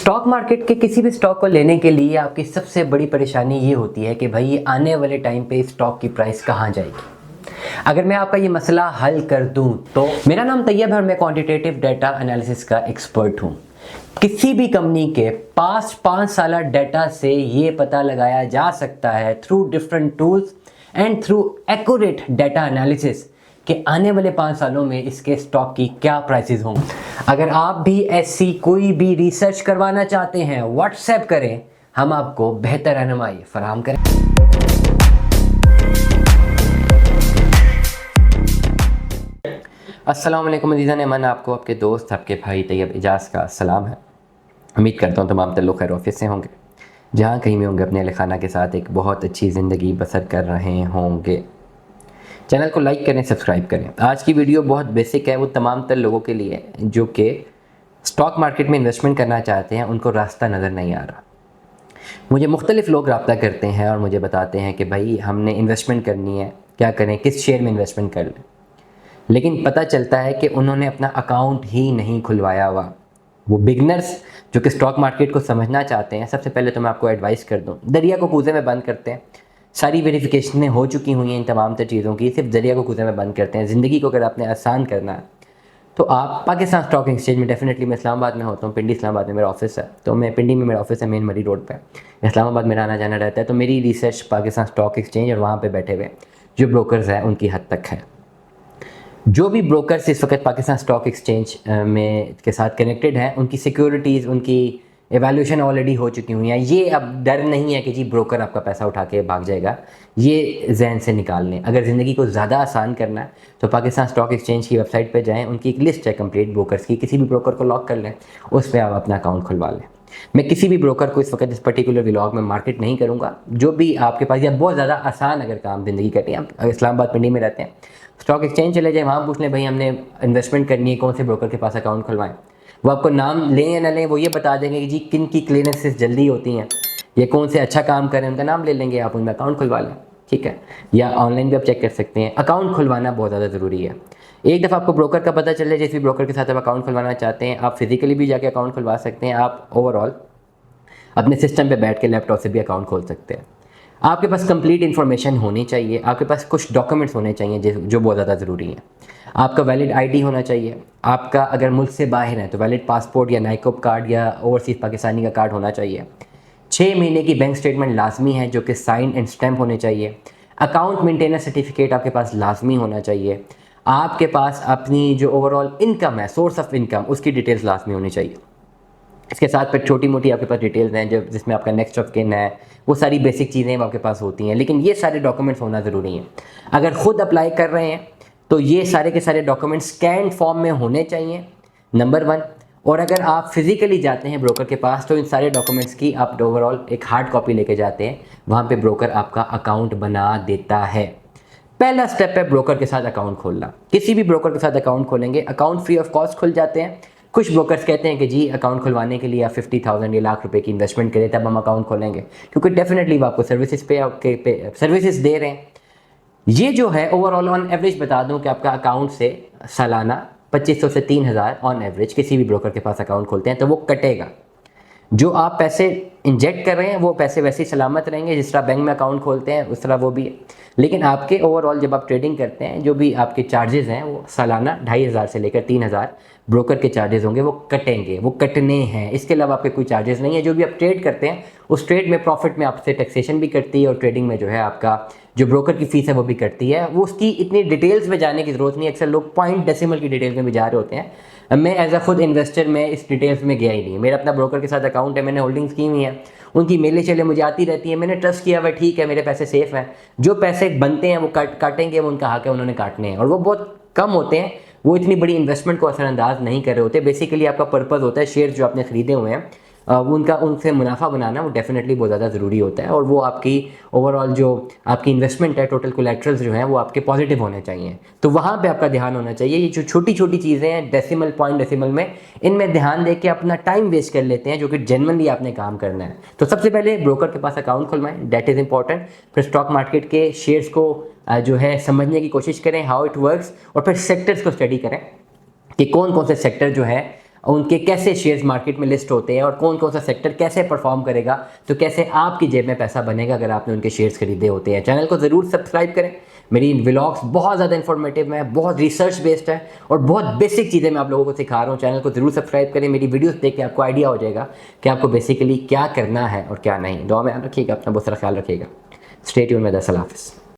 Stock market के किसी भी स्टॉक को लेने के लिए आपकी सबसे बड़ी परेशानी ये होती है कि भाई आने वाले टाइम पे स्टॉक की प्राइस कहाँ जाएगी। अगर मैं आपका ये मसला हल कर दूं तो मेरा नाम तैयब है और मैं क्वांटिटेटिव डाटा एनालिसिस का एक्सपर्ट हूं। किसी भी कंपनी के पास्ट 5 साल डाटा से ये पता लगाया जा सकता है through different tools and through accurate data analysis कि आने वाले 5 सालों में इसके स्टॉक की क्या प्राइसेस होंगे। अगर आप भी ऐसी कोई भी रिसर्च करवाना चाहते हैं व्हाट्सएप करें, हम आपको बेहतर रहनुमाई फराहम करें। अस्सलाम वालेकुम अज़ीज़ान, मन आपको आपके दोस्त आपके भाई तैयब इजाज़ का सलाम है। उम्मीद करता हूँ तमाम तल्लुक़ खैर ऑफिस से होंगे, जहाँ कहीं भी होंगे अपने अहले खाना के साथ एक बहुत अच्छी ज़िंदगी बसर कर रहे होंगे। चैनल को लाइक करें, सब्सक्राइब करें। आज की वीडियो बहुत बेसिक है, वो तमाम तर लोगों के लिए जो कि स्टॉक मार्केट में इन्वेस्टमेंट करना चाहते हैं, उनको रास्ता नज़र नहीं आ रहा। मुझे मुख्तलिफ लोग रब्ता करते हैं और मुझे बताते हैं कि भाई हमने इन्वेस्टमेंट करनी है, क्या करें, किस शेयर में इन्वेस्टमेंट कर लें। लेकिन पता चलता है कि उन्होंने अपना अकाउंट ही नहीं खुलवाया हुआ। वो बिगनर्स जो कि स्टॉक मार्केट को समझना चाहते हैं, सबसे पहले तो मैं आपको एडवाइस कर दूँ, दरिया को कूज़े में बंद करते हैं। सारी वेरिफिकेशनें हो चुकी हुई हैं इन तमाम तर चीज़ों की, सिर्फ दरिया को कूज़े में बंद करते हैं। ज़िंदगी को अगर आपने आसान करना है तो आप पाकिस्तान स्टॉक एक्सचेंज में डेफिनेटली, मैं इस्लामाबाद में होता हूँ, पिंडी इस्लामाबाद में मेरा ऑफिस है, तो मैं पिंडी में मेरा ऑफिस है, मेन मरी रोड पे। इस्लामाबाद मेरा आना जाना रहता है, तो मेरी रिसर्च पाकिस्तान स्टॉक एक्सचेंज और वहाँ पे बैठे हुए जो ब्रोकर्स हैं उनकी हद तक है। जो भी ब्रोकर्स इस वक्त पाकिस्तान स्टॉक एक्सचेंज में के साथ कनेक्टेड हैं, उनकी सिक्योरिटीज़, उनकी एवैल्यूएशन ऑलरेडी हो चुकी हुई हैं। ये अब डर नहीं है कि जी ब्रोकर आपका पैसा उठा के भाग जाएगा, ये जहन से निकाल लें। अगर ज़िंदगी को ज़्यादा आसान करना है तो पाकिस्तान स्टॉक एक्सचेंज की वेबसाइट पर जाएँ, उनकी एक लिस्ट है कंप्लीट ब्रोकर्स की, किसी भी ब्रोकर को लॉक कर लें, उस पर आप अपना अकाउंट खुलवा लें। मैं किसी भी ब्रोकर को इस वक्त इस पर्टिकुलर व्लॉग में मार्केट नहीं करूँगा। जो भी आपके पास या बहुत ज़्यादा आसान अगर काम ज़िंदगी करनी है, आप इस्लामाबाद पिंडी में रहते हैं, स्टॉक एक्सचेंज चले जाएँ, वहाँ पूछ लें भाई हमने इन्वेस्टमेंट करनी है, कौन से ब्रोकर के पास अकाउंट खुलवाएं। वो आपको नाम लें या ना लें, वो ये बता देंगे कि जी किन की क्लियरेंसेस जल्दी होती हैं, ये कौन से अच्छा काम करें, उनका नाम ले लेंगे, आप उनमें अकाउंट खुलवा लें, ठीक है। या ऑनलाइन भी आप चेक कर सकते हैं। अकाउंट खुलवाना बहुत ज़्यादा ज़रूरी है। एक दफ़ा आपको ब्रोकर का पता चल जाए, जिस भी ब्रोकर के साथ आप अकाउंट खुलवाना चाहते हैं, आप फिजिकली भी जाके अकाउंट खुलवा सकते हैं, आप ओवरऑल अपने सिस्टम पे बैठ के लैपटॉप से भी अकाउंट खोल सकते हैं। आपके पास कंप्लीट इन्फॉर्मेशन होनी चाहिए, आपके पास कुछ डॉक्यूमेंट्स होने चाहिए जो बहुत ज़्यादा ज़रूरी हैं। आपका वैलिड आईडी होना चाहिए, आपका अगर मुल्क से बाहर है तो वैलिड पासपोर्ट या नाइकोप कार्ड या ओवरसीज़ पाकिस्तानी का कार्ड होना चाहिए। 6 महीने की बैंक स्टेटमेंट लाजमी है जो कि साइन एंड स्टैम्प होने चाहिए। अकाउंट मेंटेनेंस सर्टिफिकेट आपके पास लाजमी होना चाहिए। आपके पास अपनी जो ओवरऑल इनकम है, सोर्स ऑफ इनकम, उसकी डिटेल्स लाजमी होनी चाहिए। इसके साथ फिर छोटी मोटी आपके पास डिटेल्स हैं जो जिसमें आपका नेक्स्ट ऑफ किन है, वो सारी बेसिक चीज़ें आपके पास होती हैं, लेकिन ये सारे डॉक्यूमेंट्स होना ज़रूरी हैं। अगर ख़ुद अप्लाई कर रहे हैं तो ये सारे के सारे डॉक्यूमेंट्स स्कैन फॉर्म में होने चाहिए, नंबर 1। और अगर आप फिज़िकली जाते हैं ब्रोकर के पास तो इन सारे डॉक्यूमेंट्स की आप ओवरऑल एक हार्ड कॉपी लेके जाते हैं, वहाँ पे ब्रोकर आपका अकाउंट बना देता है। पहला स्टेप है ब्रोकर के साथ अकाउंट खोलना। किसी भी ब्रोकर के साथ अकाउंट खोलेंगे, अकाउंट फ्री ऑफ कॉस्ट खुल जाते हैं। कुछ ब्रोकर्स कहते हैं कि जी अकाउंट खुलवाने के लिए आप 50,000 या लाख रुपए की इन्वेस्टमेंट करें तब हम अकाउंट खोलेंगे, क्योंकि डेफिनेटली वो आपको सर्विसेज दे रहे हैं। ये जो है ओवरऑल ऑन एवरेज बता दूं कि आपका अकाउंट से सालाना 2500 से 3000 ऑन एवरेज किसी भी ब्रोकर के पास अकाउंट खोलते हैं तो वो कटेगा। जो आप पैसे इंजेक्ट कर रहे हैं वो पैसे वैसे ही सलामत रहेंगे, जिस तरह बैंक में अकाउंट खोलते हैं उस तरह वो भी है। लेकिन आपके ओवरऑल जब आप ट्रेडिंग करते हैं, जो भी आपके चार्जेस हैं वो सालाना 2500 से लेकर 3000 ब्रोकर के चार्जेस होंगे, वो कटेंगे, वो कटने हैं। इसके अलावा आपके कोई चार्जेस नहीं है। जो भी आप ट्रेड करते हैं उस ट्रेड में प्रॉफिट में आपसे टैक्सेशन भी कटती है और ट्रेडिंग में जो है आपका जो ब्रोकर की फ़ीस है वो भी कटती है। वो उसकी इतनी डिटेल्स में जाने की ज़रूरत नहीं है। अक्सर लोग पॉइंट डेसिमल की डिटेल्स में भी जा रहे होते हैं। मैं एज अ खुद इन्वेस्टर में इस डिटेल्स में गया ही नहीं। मेरा अपना ब्रोकर के साथ अकाउंट है, मैंने होल्डिंग्स की हुई हैं, उनकी मेले चले मुझे आती रहती है, मैंने ट्रस्ट किया हुआ, ठीक है मेरे पैसे सेफ़ हैं। जो पैसे बनते हैं वो काटेंगे, वो उनका हक है, उन्होंने काटने हैं, और वो बहुत कम होते हैं। वो इतनी बड़ी इन्वेस्टमेंट को असरअंदाज नहीं कर रहे होते। बेसिकली आपका पर्पज़ होता है शेयर जो आपने ख़रीदे हुए हैं उनका उनसे मुनाफा बनाना, वो डेफिनेटली बहुत ज़्यादा ज़रूरी होता है। और वो आपकी ओवरऑल जो आपकी इन्वेस्टमेंट है, टोटल कोलेट्रल्स जो हैं वो आपके पॉजिटिव होने चाहिए, तो वहाँ पे आपका ध्यान होना चाहिए। ये जो छोटी छोटी चीज़ें हैं डेसिमल पॉइंट डेसिमल में, इनमें ध्यान दे के अपना टाइम वेस्ट कर लेते हैं जो कि जेन्युइनली आपने काम करना है। तो सबसे पहले ब्रोकर के पास अकाउंट खुलवाएं, दैट इज़ इंपॉर्टेंट। फिर स्टॉक मार्केट के शेयर्स को जो है समझने की कोशिश करें, हाउ इट वर्क्स, और फिर सेक्टर्स को स्टडी करें कि कौन कौन से सेक्टर जो है और उनके कैसे शेयर्स मार्केट में लिस्ट होते हैं और कौन कौन सा सेक्टर कैसे परफॉर्म करेगा, तो कैसे आपकी जेब में पैसा बनेगा अगर आपने उनके शेयर्स खरीदे होते हैं। चैनल को ज़रूर सब्सक्राइब करें। मेरी व्लॉग्स बहुत ज़्यादा इन्फॉर्मेटिव हैं, बहुत रिसर्च बेस्ड है और बहुत बेसिक चीज़ें मैं आप लोगों को सिखा रहा हूँ। चैनल को ज़रूर सब्सक्राइब करें। मेरी वीडियोस देख के आपको आइडिया हो जाएगा कि आपको बेसिकली क्या करना है और क्या नहीं। दुआ में याद रखिएगा, अपना बहुत सारा ख्याल रखिएगा। स्टे ट्यून में। अल्लाह हाफ़िज़।